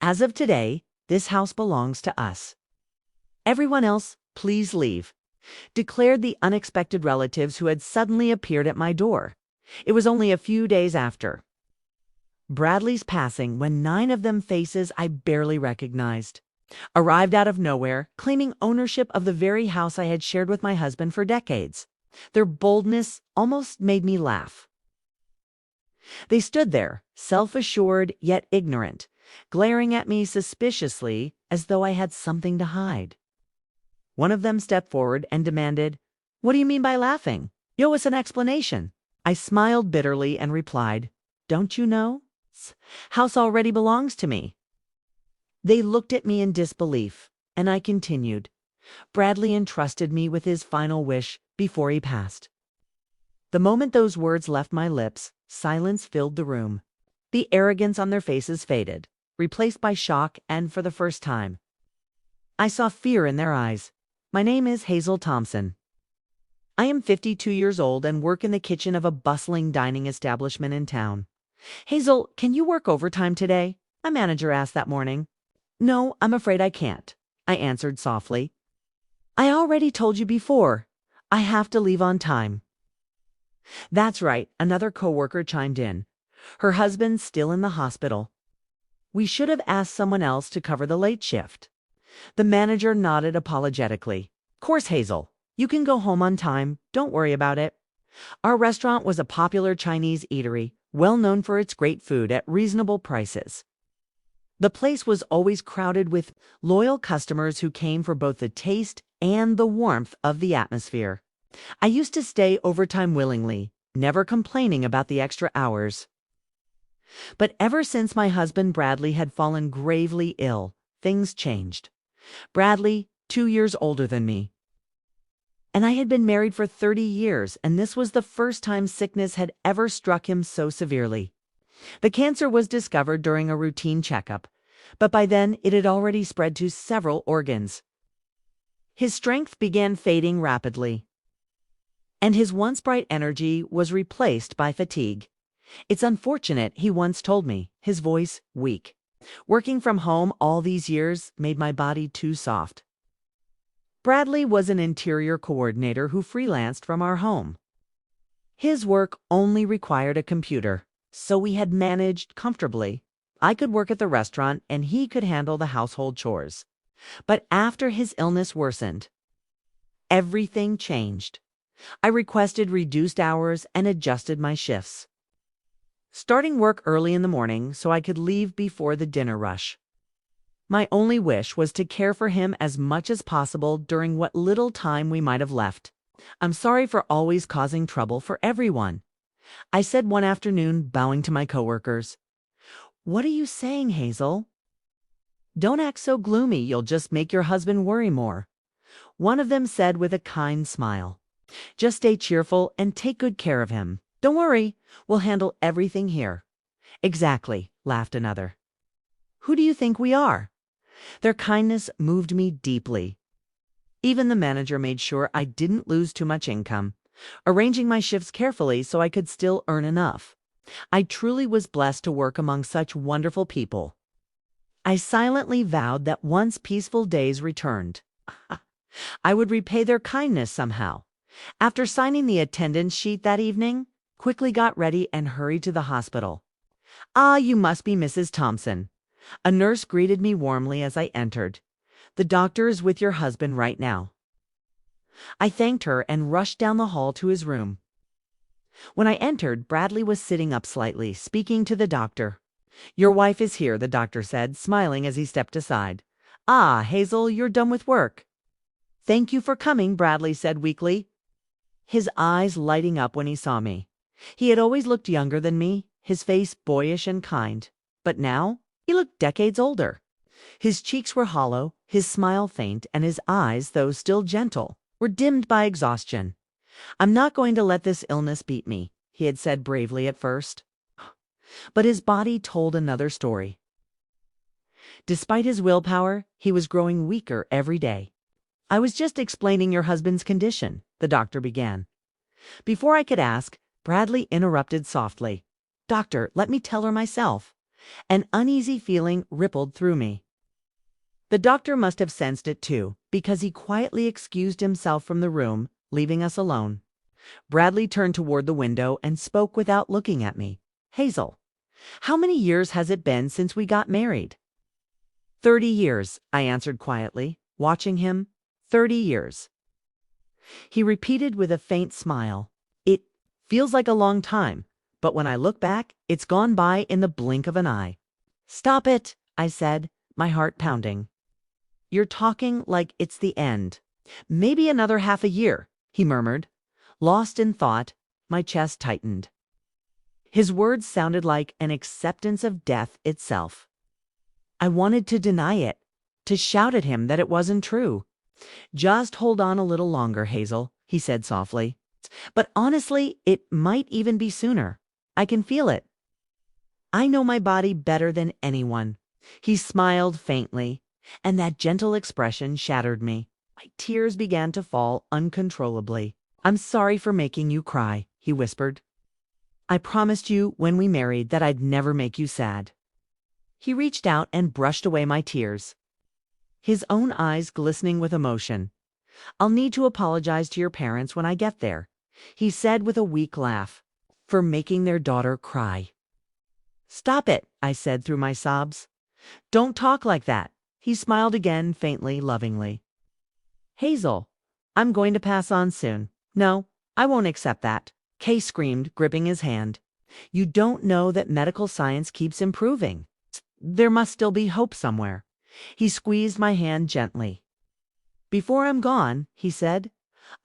As of today, this house belongs to us. Everyone else, please leave," declared the unexpected relatives who had suddenly appeared at my door. It was only a few days after Bradley's passing when 9 of them faces I barely recognized arrived out of nowhere, claiming ownership of the very house I had shared with my husband for decades. Their boldness almost made me laugh. They stood there, self-assured yet ignorant, glaring at me suspiciously as though I had something to hide. One of them stepped forward and demanded, "What do you mean by laughing? Yo us an explanation." I smiled bitterly and replied, "Don't you know? House already belongs to me." They looked at me in disbelief, and I continued. Bradley entrusted me with his final wish before he passed. The moment those words left my lips, silence filled the room. The arrogance on their faces faded, replaced by shock, and for the first time, I saw fear in their eyes. "My name is Hazel Thompson. I am 52 years old and work in the kitchen of a bustling dining establishment in town." "Hazel, can you work overtime today?" a manager asked that morning. "No, I'm afraid I can't," I answered softly. "I already told you before. I have to leave on time." "That's right," another coworker chimed in. "Her husband's still in the hospital. We should have asked someone else to cover the late shift." The manager nodded apologetically. "Course, Hazel. You can go home on time. Don't worry about it." Our restaurant was a popular Chinese eatery, well known for its great food at reasonable prices. The place was always crowded with loyal customers who came for both the taste and the warmth of the atmosphere. I used to stay overtime willingly, never complaining about the extra hours. But ever since my husband Bradley had fallen gravely ill, things changed. Bradley, 2 years older than me, and I had been married for 30 years, and this was the first time sickness had ever struck him so severely. The cancer was discovered during a routine checkup, but by then it had already spread to several organs. His strength began fading rapidly, and his once bright energy was replaced by fatigue. "It's unfortunate," he once told me, his voice weak. "Working from home all these years made my body too soft." Bradley was an interior coordinator who freelanced from our home. His work only required a computer, so we had managed comfortably. I could work at the restaurant and he could handle the household chores. But after his illness worsened, everything changed. I requested reduced hours and adjusted my shifts, starting work early in the morning so I could leave before the dinner rush. My only wish was to care for him as much as possible during what little time we might have left. "I'm sorry for always causing trouble for everyone," I said one afternoon, bowing to my coworkers. "What are you saying, Hazel?" "Don't act so gloomy, you'll just make your husband worry more," one of them said with a kind smile. "Just stay cheerful and take good care of him. Don't worry, we'll handle everything here." "Exactly," laughed another. "Who do you think we are?" Their kindness moved me deeply. Even the manager made sure I didn't lose too much income, arranging my shifts carefully so I could still earn enough. I truly was blessed to work among such wonderful people. I silently vowed that once peaceful days returned, I would repay their kindness somehow. After signing the attendance sheet that evening, quickly got ready and hurried to the hospital. "Ah, you must be Mrs. Thompson." A nurse greeted me warmly as I entered. "The doctor is with your husband right now." I thanked her and rushed down the hall to his room. When I entered, Bradley was sitting up slightly, speaking to the doctor. "Your wife is here," the doctor said, smiling as he stepped aside. "Ah, Hazel, you're done with work." "Thank you for coming," Bradley said weakly, his eyes lighting up when he saw me. He had always looked younger than me, his face boyish and kind, but now he looked decades older. His cheeks were hollow, his smile faint, and his eyes, though still gentle, were dimmed by exhaustion. "I'm not going to let this illness beat me," he had said bravely at first. But his body told another story. Despite his willpower, he was growing weaker every day. "I was just explaining your husband's condition," the doctor began. Before I could ask, Bradley interrupted softly. "Doctor, let me tell her myself. An uneasy feeling rippled through me. The doctor must have sensed it too, because he quietly excused himself from the room, leaving us alone. Bradley turned toward the window and spoke without looking at me. "Hazel, how many years has it been since we got married?" 30 years, I answered quietly, watching him. 30 years. He repeated with a faint smile. "It feels like a long time, but when I look back, it's gone by in the blink of an eye." "Stop it," I said, my heart pounding. "You're talking like it's the end." "Maybe another half a year," he murmured. Lost in thought, my chest tightened. His words sounded like an acceptance of death itself. I wanted to deny it, to shout at him that it wasn't true. "Just hold on a little longer, Hazel," he said softly. "But honestly, it might even be sooner. I can feel it. I know my body better than anyone." He smiled faintly, and that gentle expression shattered me. My tears began to fall uncontrollably. "I'm sorry for making you cry," he whispered. "I promised you when we married that I'd never make you sad." He reached out and brushed away my tears, his own eyes glistening with emotion. "I'll need to apologize to your parents when I get there," he said with a weak laugh, "for making their daughter cry." "Stop it," I said through my sobs. "Don't talk like that." He smiled again, faintly, lovingly. "Hazel, I'm going to pass on soon." "No, I won't accept that," Kay screamed, gripping his hand. "You don't know that medical science keeps improving. There must still be hope somewhere." He squeezed my hand gently. "Before I'm gone," he said,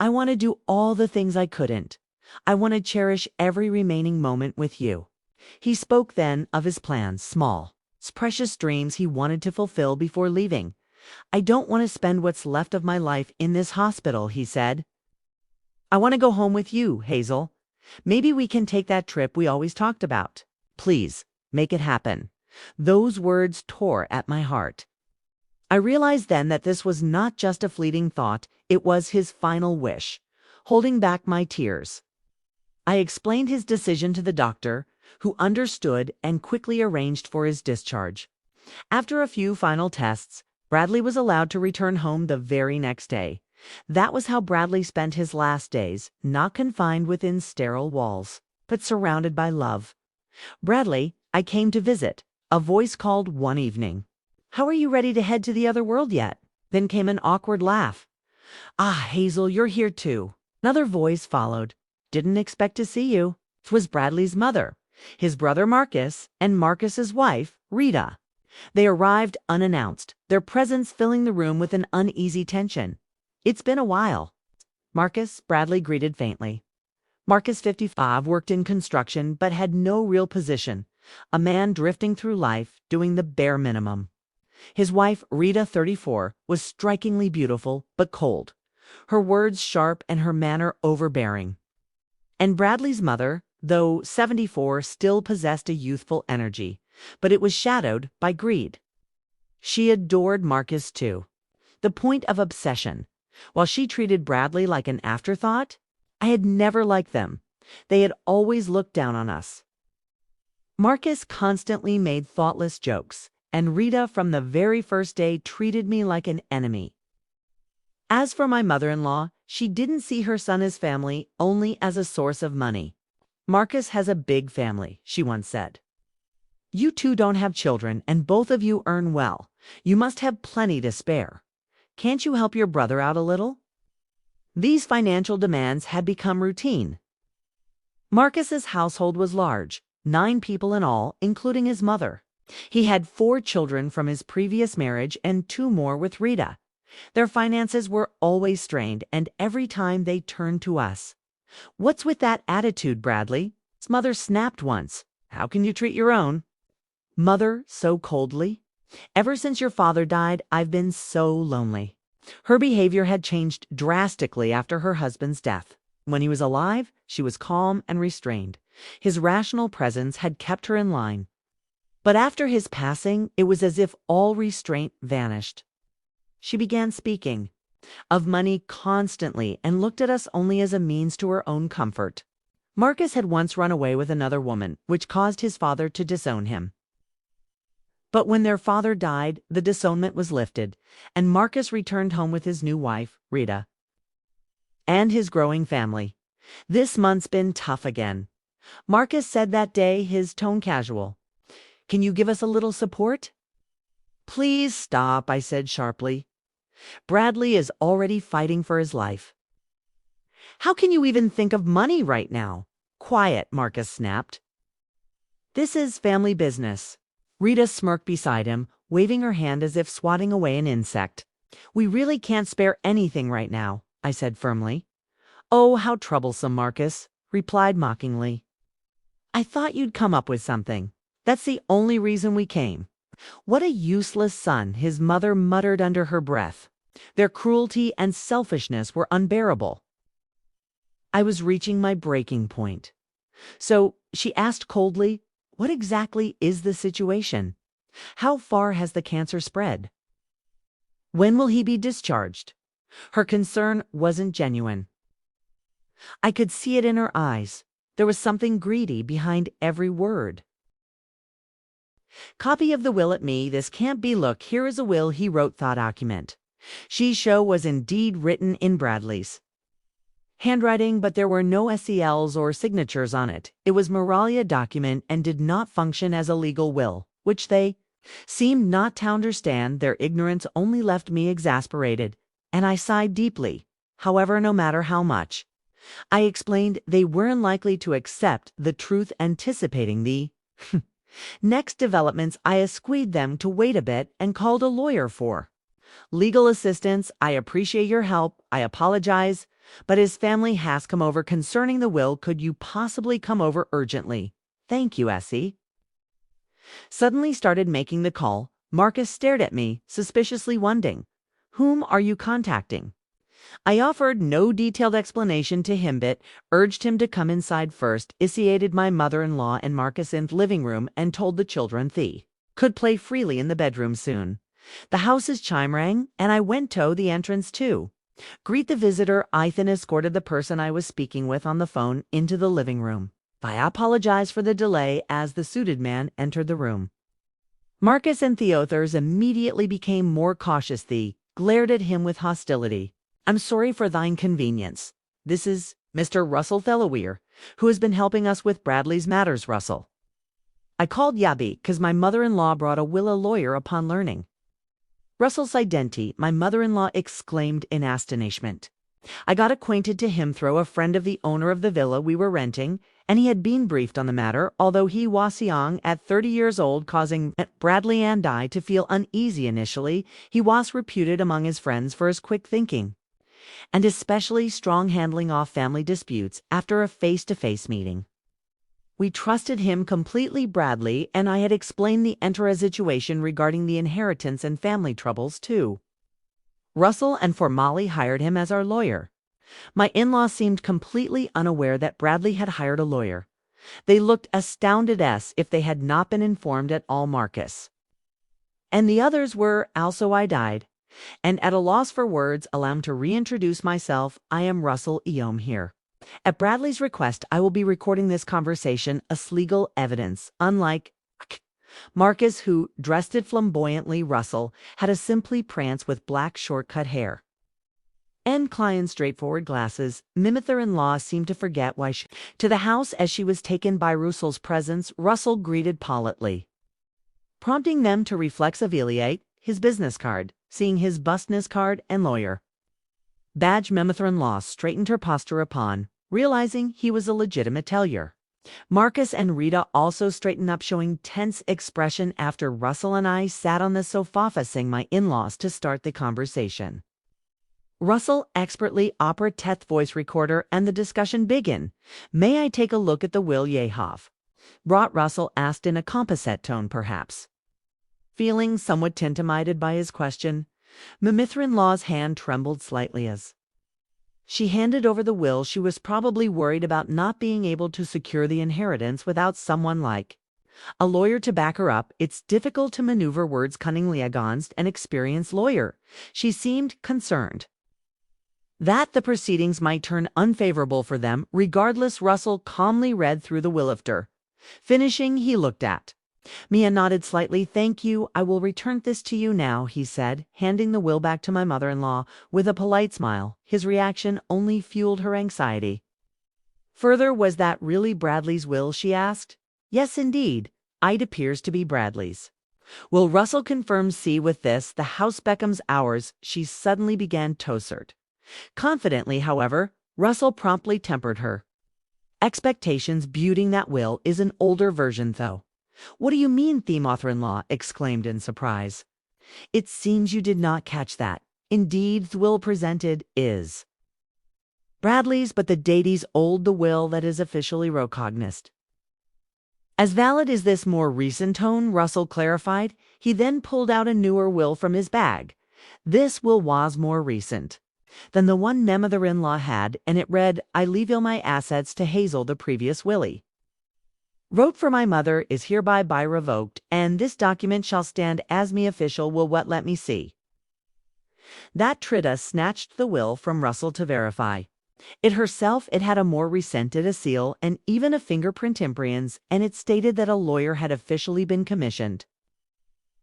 "I want to do all the things I couldn't. I want to cherish every remaining moment with you." He spoke then of his plans, small, precious dreams he wanted to fulfill before leaving. "I don't want to spend what's left of my life in this hospital," he said. "I want to go home with you, Hazel. Maybe we can take that trip we always talked about. Please, make it happen." Those words tore at my heart. I realized then that this was not just a fleeting thought, it was his final wish, holding back my tears. I explained his decision to the doctor, who understood and quickly arranged for his discharge. After a few final tests, Bradley was allowed to return home the very next day. That was how Bradley spent his last days, not confined within sterile walls, but surrounded by love. "Bradley, I came to visit," a voice called one evening. "How are you ready to head to the other world yet?" Then came an awkward laugh. "Ah, Hazel, you're here too." Another voice followed. "Didn't expect to see you." 'Twas Bradley's mother, his brother Marcus, and Marcus's wife, Rita. They arrived unannounced, their presence filling the room with an uneasy tension. "It's been a while." "Marcus," Bradley greeted faintly. Marcus, 55, worked in construction but had no real position, a man drifting through life, doing the bare minimum. His wife, Rita, 34, was strikingly beautiful but cold, her words sharp and her manner overbearing. And Bradley's mother, though 74, still possessed a youthful energy, but it was shadowed by greed. She adored Marcus too, the point of obsession. While she treated Bradley like an afterthought, I had never liked them. They had always looked down on us. Marcus constantly made thoughtless jokes, and Rita from the very first day treated me like an enemy. As for my mother-in-law, she didn't see her son as family, only as a source of money. "Marcus has a big family," she once said. "You two don't have children, and both of you earn well. You must have plenty to spare. Can't you help your brother out a little?" These financial demands had become routine. Marcus's household was large, 9 people in all, including his mother. He had 4 children from his previous marriage and 2 more with Rita. Their finances were always strained, and every time they turned to us. "What's with that attitude, Bradley?" His mother snapped once. "How can you treat your own?" Mother, so coldly. "Ever since your father died, I've been so lonely." Her behavior had changed drastically after her husband's death. When he was alive, she was calm and restrained. His rational presence had kept her in line. But after his passing, it was as if all restraint vanished. She began speaking of money constantly and looked at us only as a means to her own comfort. Marcus had once run away with another woman, which caused his father to disown him. But when their father died, the disownment was lifted, and Marcus returned home with his new wife, Rita, and his growing family. This month's been tough again. Marcus said that day, his tone casual. Can you give us a little support? Please stop, I said sharply. Bradley is already fighting for his life. How can you even think of money right now? Quiet, Marcus snapped. This is family business. Rita smirked beside him, waving her hand as if swatting away an insect. We really can't spare anything right now, I said firmly. Oh, how troublesome, Marcus replied mockingly. I thought you'd come up with something. That's the only reason we came. What a useless son, his mother muttered under her breath. Their cruelty and selfishness were unbearable. I was reaching my breaking point. So, she asked coldly, what exactly is the situation? How far has the cancer spread? When will he be discharged? Her concern wasn't genuine. I could see it in her eyes. There was something greedy behind every word. Copy of the will at me, this can't be. Look, here is a will he wrote. Thought document. She show was indeed written in Bradley's handwriting, but there were no SELs or signatures on it. It was Moralia document and did not function as a legal will, which they seemed not to understand. Their ignorance only left me exasperated, and I sighed deeply. However, no matter how much I explained, they weren't likely to accept the truth. Anticipating the next developments, I esqueed them to wait a bit and called a lawyer for legal assistance. I appreciate your help. I apologize, but his family has come over concerning the will. Could you possibly come over urgently? Thank you, Essie. Suddenly started making the call. Marcus stared at me, suspiciously wondering, whom are you contacting? I offered no detailed explanation to him, but urged him to come inside first, initiated my mother-in-law and Marcus in the living room, and told the children they could play freely in the bedroom soon. The house's chime rang, and I went to the entrance too. Greet the visitor. I then escorted the person I was speaking with on the phone into the living room. I apologized for the delay as the suited man entered the room. Marcus and Theothers immediately became more cautious. They glared at him with hostility. I'm sorry for thy inconvenience. This is Mr. Russell Thelloweir, who has been helping us with Bradley's matters. Russell. I called Yabi because my mother-in-law brought a will. A lawyer upon learning Russell's identity, my mother-in-law exclaimed in astonishment. I got acquainted to him through a friend of the owner of the villa we were renting, and he had been briefed on the matter, although he was young at 30 years old, causing Bradley and I to feel uneasy initially. He was reputed among his friends for his quick thinking, and especially strong handling off family disputes after a face-to-face meeting. We trusted him completely. Bradley and I had explained the entire situation regarding the inheritance and family troubles too. Russell and Formali hired him as our lawyer. My in-laws seemed completely unaware that Bradley had hired a lawyer. They looked astounded as if they had not been informed at all. Marcus and the others were also. I died, and at a loss for words. Allow me to reintroduce myself. I am Russell Eom here. At Bradley's request, I will be recording this conversation as legal evidence. Unlike Marcus, who dressed it flamboyantly, Russell had a simply prance with black short-cut hair and client straightforward glasses. Mother-in-law seemed to forget why she to the house as she was taken by Russell's presence. Russell greeted politely, prompting them to reflexiveliate his business card, seeing his business card and lawyer badge. Mother-in-law straightened her posture upon realizing he was a legitimate teller. Marcus and Rita also straightened up, showing tense expression after Russell and I sat on the sofa facing my in-laws to start the conversation. Russell expertly operated voice recorder and the discussion began. May I take a look at the will ye have brought? Russell asked in a composite tone, perhaps feeling somewhat intimidated by his question. Mother-in-law's hand trembled slightly as she handed over the will. She was probably worried about not being able to secure the inheritance without someone like a lawyer to back her up. It's difficult to maneuver words cunningly against an experienced lawyer. She seemed concerned that the proceedings might turn unfavorable for them. Regardless, Russell calmly read through the will after finishing. He looked at Mia nodded slightly. "Thank you. I will return this to you now," he said, handing the will back to my mother-in-law with a polite smile. His reaction only fueled her anxiety. Further, was that really Bradley's will, she asked. Yes, indeed. It appears to be Bradley's. Will Russell confirm C with this? The house becomes ours. She suddenly began tossert. Confidently, however, Russell promptly tempered her. Expectations building that will is an older version, though. What do you mean, the mother-in-law exclaimed in surprise. It seems you did not catch that. Indeed, the will presented is Bradley's, but the date is old, the will that is officially recognized. As valid as this more recent tone, Russell clarified. He then pulled out a newer will from his bag. This will was more recent than the one my mother-in-law had, and it read, "I leave all my assets to Hazel, the previous Willie. Wrote for my mother is hereby by revoked, and this document shall stand as me official will what let me see." That Trita snatched the will from Russell to verify. It herself, it had a more recented a seal and even a fingerprint imprints, and it stated that a lawyer had officially been commissioned.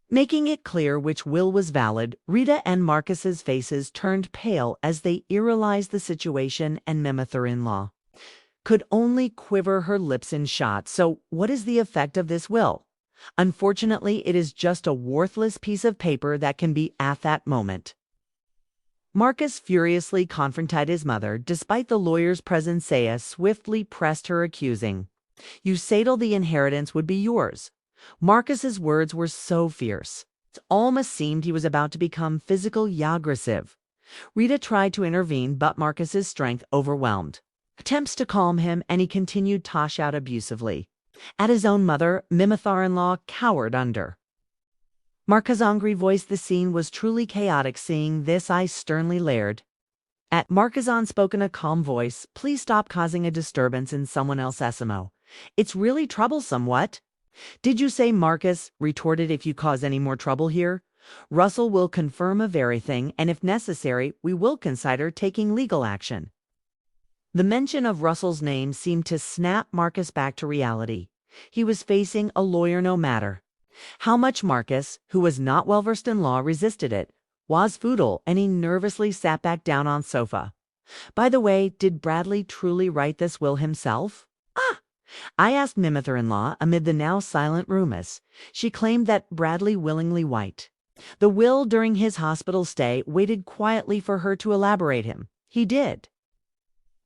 Making it clear which will was valid, Rita and Marcus's faces turned pale as they realized the situation, and my mother-in-law could only quiver her lips in shock. So what is the effect of this will? Unfortunately, it is just a worthless piece of paper that can be at that moment. Marcus furiously confronted his mother. Despite the lawyer's presence, Saya swiftly pressed her, accusing, "You said the inheritance would be yours." Marcus's words were so fierce. It almost seemed he was about to become physically aggressive. Rita tried to intervene, but Marcus's strength overwhelmed attempts to calm him, and he continued to lash out abusively at his own mother. My mother-in-law cowered under Marcus' angry voice. The scene was truly chaotic. Seeing this, I sternly glared at Marcus and spoke in a calm voice. "Please stop causing a disturbance in someone else's SMO. It's really troublesome." "What did you say?" Marcus retorted. "If you cause any more trouble here, Russell will confirm of everything, and if necessary, we will consider taking legal action." The mention of Russell's name seemed to snap Marcus back to reality. He was facing a lawyer no matter how much Marcus, who was not well versed in law, resisted it, was futile, and he nervously sat back down on sofa. "By the way, did Bradley truly write this will himself?" I asked my mother-in-law amid the now silent rumors. She claimed that Bradley willingly wrote the will during his hospital stay, waited quietly for her to elaborate him. "He did.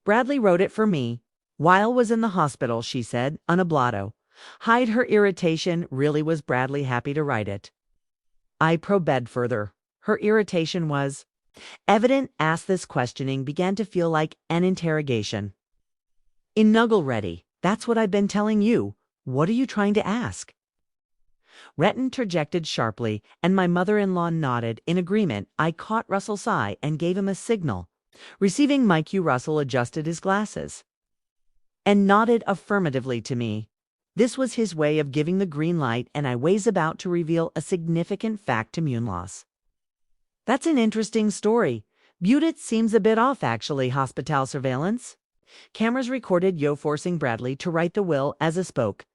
Bradley wrote it for me while was in the hospital," she said, unablato. Hide her irritation. Really, was Bradley happy to write it? I probed further. Her irritation was evident as this questioning began to feel like an interrogation. "Inuggle ready. That's what I've been telling you. What are you trying to ask?" Retton interjected sharply, and my mother-in-law nodded in agreement. I caught Russell's eye and gave him a signal. Receiving my cue, Russell adjusted his glasses and nodded affirmatively to me. This was his way of giving the green light, and I was about to reveal a significant fact to Munlaws. "That's an interesting story. Budit seems a bit off, actually. Hospital surveillance. Cameras recorded Yo forcing Bradley to write the will as I spoke."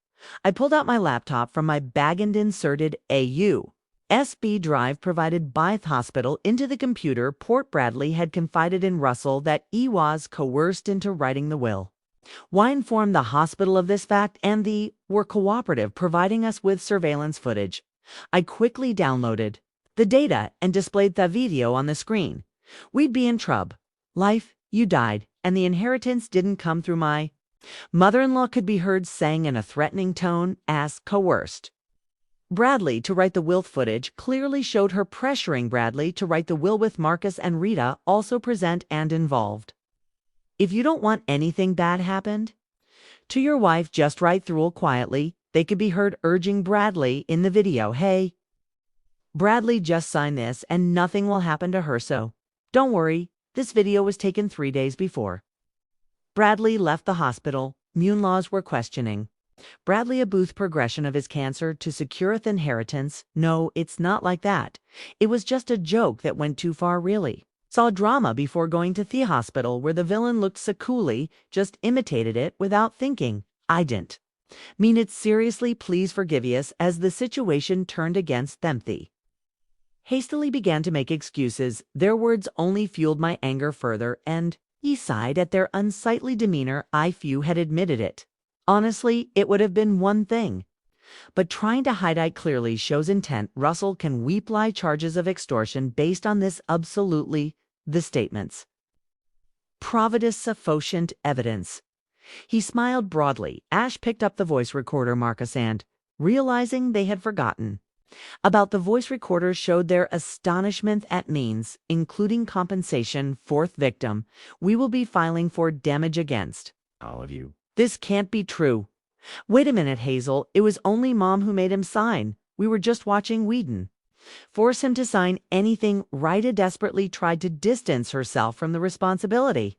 I pulled out my laptop from my bag and inserted a USB drive provided by the hospital into the computer port. Bradley had confided in Russell that he was coerced into writing the will. Why inform the hospital of this fact, and they were cooperative, providing us with surveillance footage. I quickly downloaded the data and displayed the video on the screen. We'd be in trouble. Life, you died, and the inheritance didn't come through. My mother-in-law could be heard saying in a threatening tone, as coerced Bradley to write the will. Footage clearly showed her pressuring Bradley to write the will, with Marcus and Rita also present and involved. "If you don't want anything bad happened to your wife, just write through quietly," they could be heard urging Bradley in the video. "Hey, Bradley, just sign this and nothing will happen to her, so don't worry." This video was taken 3 days before Bradley left the hospital. Munlaws were questioning Bradley about progression of his cancer to secure the inheritance. "No, it's not like that. It was just a joke that went too far, really. Saw drama before going to the hospital where the villain looked so coolly, just imitated it without thinking. I didn't. Mean it seriously, please forgive us, as the situation turned against them. They hastily began to make excuses. Their words only fueled my anger further, and he sighed at their unsightly demeanor. I few had admitted it. Honestly, it would have been one thing. But trying to hide it clearly shows intent. Russell can lie charges of extortion based on this absolutely the statements. Providus sufficient evidence. He smiled broadly. Ash picked up the voice recorder, Marcus, and, realizing they had forgotten about the voice recorders, showed their astonishment at means, including compensation. Fourth victim, we will be filing for damage against all of you. This can't be true. Wait a minute, Hazel. It was only Mom who made him sign. We were just watching Whedon force him to sign anything. Rita desperately tried to distance herself from the responsibility.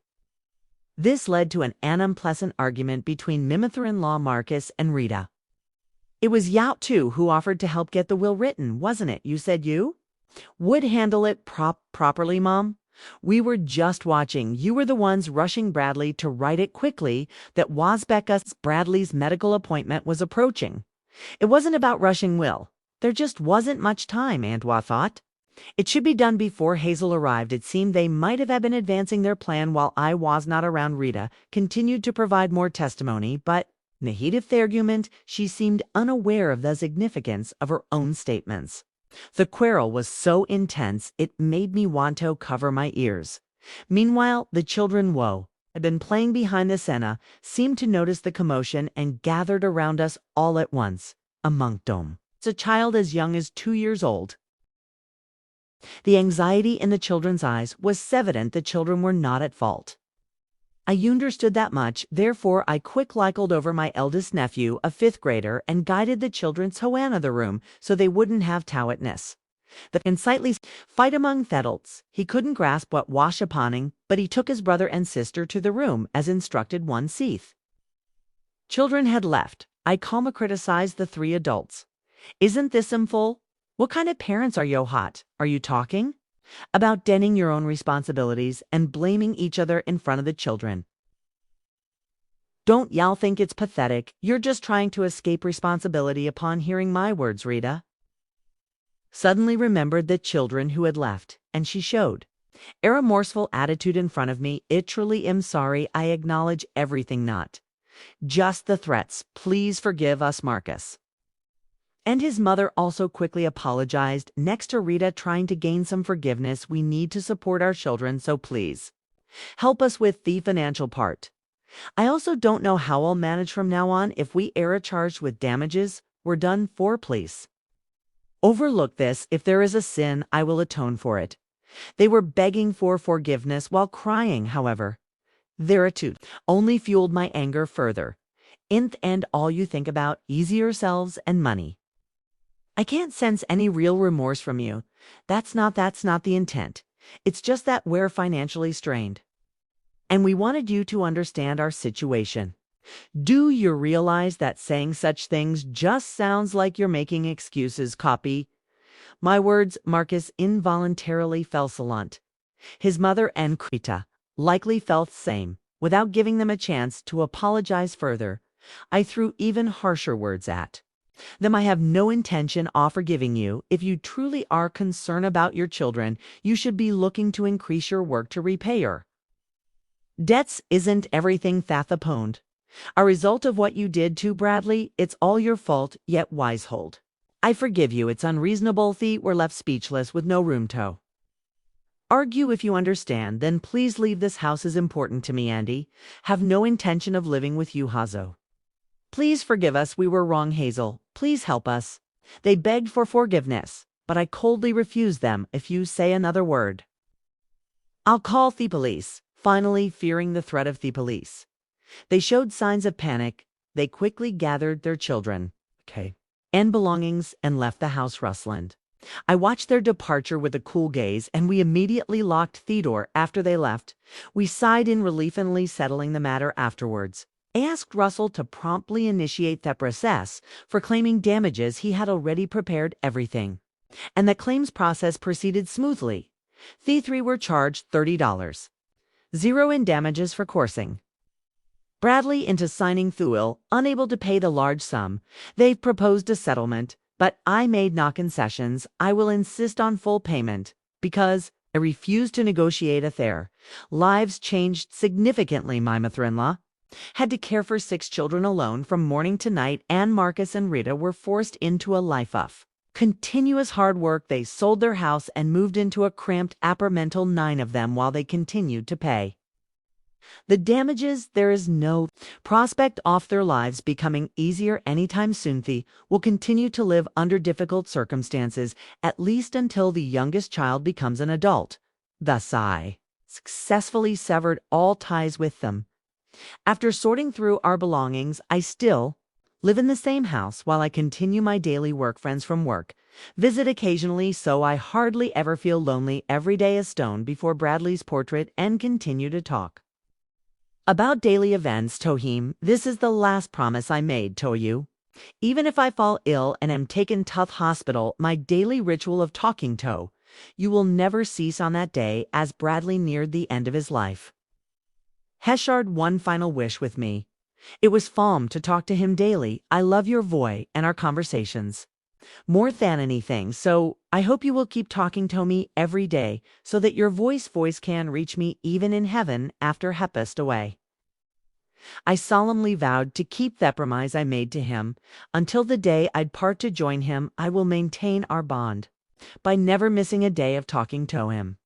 This led to an unpleasant argument between mother-in-law Marcus and Rita. It was Yao too who offered to help get the will written, wasn't it? You said you would handle it properly, Mom. We were just watching. You were the ones rushing Bradley to write it quickly. That was because Bradley's medical appointment was approaching. It wasn't about rushing Will. There just wasn't much time, Antoine thought. It should be done before Hazel arrived. It seemed they might have been advancing their plan while I was not around. Rita continued to provide more testimony, but in the heat of the argument, she seemed unaware of the significance of her own statements. The quarrel was so intense, it made me want to cover my ears. Meanwhile, the children had been playing behind the scena, seemed to notice the commotion and gathered around us all at once. Among them, a child as young as 2 years old. The anxiety in the children's eyes was evident. The children were not at fault. I understood that much, therefore I quick-cycled over my eldest nephew, a 5th grader, and guided the children to another room so they wouldn't have tiredness. The unsightly fight among adults. He couldn't grasp what was happening, but he took his brother and sister to the room as instructed. One seeth. Children had left. I calmly criticized the 3 adults. Isn't this sinful? What kind of parents are you? Are you talking about denying your own responsibilities and blaming each other in front of the children? Don't y'all think it's pathetic? You're just trying to escape responsibility. Upon hearing my words, Rita suddenly remembered the children who had left, and she showed a remorseful attitude in front of me. I truly am sorry. I acknowledge everything, not just the threats. Please forgive us, Marcus. And his mother also quickly apologized. Next to Rita trying to gain some forgiveness, we need to support our children, so please help us with the financial part. I also don't know how I'll manage from now on. If we are charged with damages, we're done for. Please overlook this. If there is a sin, I will atone for it. They were begging for forgiveness while crying, however. Their attitude only fueled my anger further. In the end, all you think about is yourselves and money. I can't sense any real remorse from you. That's not the intent. It's just that we're financially strained. And we wanted you to understand our situation. Do you realize that saying such things just sounds like you're making excuses? Copy my words. Marcus involuntarily fell silent. His mother and Rita likely felt the same. Without giving them a chance to apologize further, I threw even harsher words at them. I have no intention of forgiving you. If you truly are concerned about your children, you should be looking to increase your work to repay your debts. Isn't everything thathaponed a result of what you did to Bradley? It's all your fault, yet wisehold. I forgive you. It's unreasonable. They were left speechless with no room to argue. If you understand, then please leave. This house is important to me, Andy. Have no intention of living with you, Hazo. Please forgive us. We were wrong, Hazel. Please help us. They begged for forgiveness, but I coldly refused them. If you say another word, I'll call the police. Finally, fearing the threat of the police, they showed signs of panic. They quickly gathered their children and belongings and left the house rustling. I watched their departure with a cool gaze, and we immediately locked the door. After they left, we sighed in relief, and settling the matter afterwards. I asked Russell to promptly initiate the process for claiming damages. He had already prepared everything, and the claims process proceeded smoothly. The 3 were charged $30, 0 in damages for coursing Bradley into signing Thuil, unable to pay the large sum. They've proposed a settlement, but I made no concessions. I will insist on full payment because I refuse to negotiate a there. Lives changed significantly, my mother-in-law. Had to care for 6 children alone from morning to night, and Marcus and Rita were forced into a life of continuous hard work. They sold their house and moved into a cramped apartmental, 9 of them, while they continued to pay the damages. There is no prospect of their lives becoming easier anytime soon. They will continue to live under difficult circumstances, at least until the youngest child becomes an adult. Thus I successfully severed all ties with them. After sorting through our belongings, I still live in the same house while I continue my daily work. Friends from work visit occasionally, so I hardly ever feel lonely. Every day a stone before Bradley's portrait and continue to talk about daily events. Tohim, this is the last promise I made to you. Even if I fall ill and am taken to hospital, my daily ritual of talking to you will never cease on that day. As Bradley neared the end of his life, Heshard one final wish with me. It was falm to talk to him daily. I love your voice and our conversations more than anything, so I hope you will keep talking to me every day so that your voice can reach me even in heaven after he passed away. I solemnly vowed to keep the promise I made to him until the day I'd part to join him. I will maintain our bond by never missing a day of talking to him.